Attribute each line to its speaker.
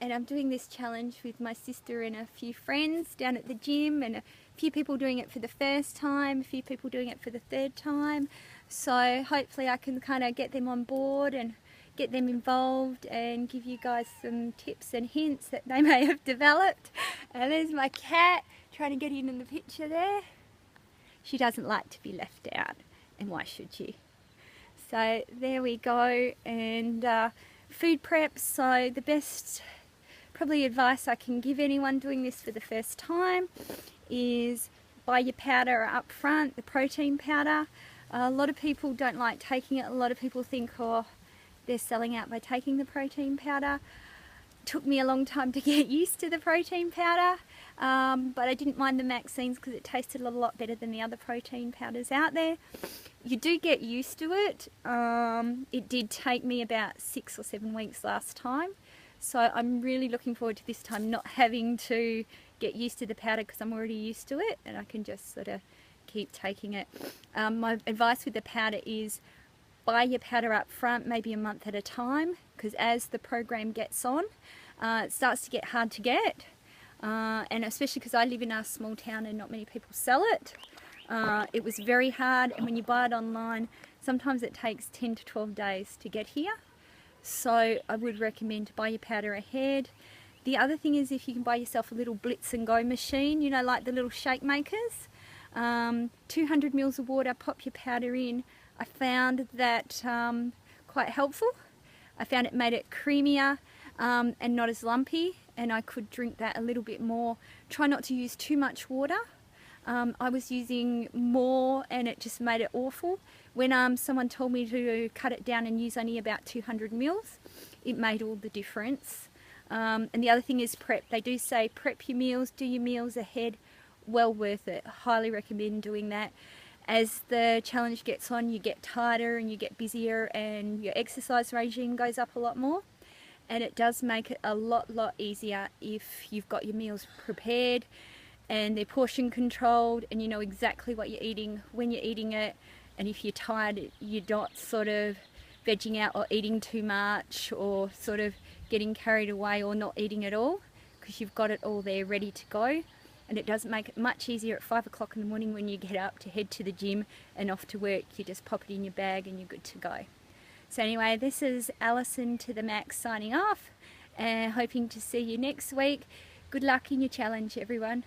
Speaker 1: and I'm doing this challenge with my sister and a few friends down at the gym, and a few people doing it for the first time, a few people doing it for the third time. So hopefully I can kind of get them on board and get them involved and give you guys some tips and hints that they may have developed. And there's my cat trying to get in the picture there. She doesn't like to be left out, and why should she? So there we go. And food prep, so the best probably advice I can give anyone doing this for the first time is buy your powder up front, the protein powder. A lot of people don't like taking it. A lot of people think, oh, they're selling out by taking the protein powder. It took me a long time to get used to the protein powder, but I didn't mind the Maxines because it tasted a lot better than the other protein powders out there. You do get used to it. It did take me about 6 or 7 weeks last time, so I'm really looking forward to this time not having to get used to the powder because I'm already used to it and I can just sort of keep taking it. My advice with the powder is buy your powder up front, maybe a month at a time, because as the program gets on, it starts to get hard to get, and especially because I live in a small town and not many people sell it. It was very hard, and when you buy it online, sometimes it takes 10 to 12 days to get here. So I would recommend to buy your powder ahead. The other thing is if you can buy yourself a little blitz and go machine, you know, like the little shake makers. 200 mils of water, pop your powder in. I found that quite helpful. I found it made it creamier and not as lumpy, and I could drink that a little bit more. Try not to use too much water. I was using more and it just made it awful. When someone told me to cut it down and use only about 200 mils, it made all the difference. And the other thing is prep. They do say prep your meals, do your meals ahead. Well worth it. Highly recommend doing that. As the challenge gets on, you get tighter and you get busier and your exercise regime goes up a lot more, and it does make it a lot easier if you've got your meals prepared and they're portion controlled and you know exactly what you're eating, when you're eating it, and if you're tired you're not sort of vegging out or eating too much or sort of getting carried away or not eating at all, because you've got it all there ready to go. And it does make it much easier at 5 o'clock in the morning when you get up to head to the gym and off to work. You just pop it in your bag and you're good to go. So anyway, this is Alison to the Max signing off, and hoping to see you next week. Good luck in your challenge, everyone.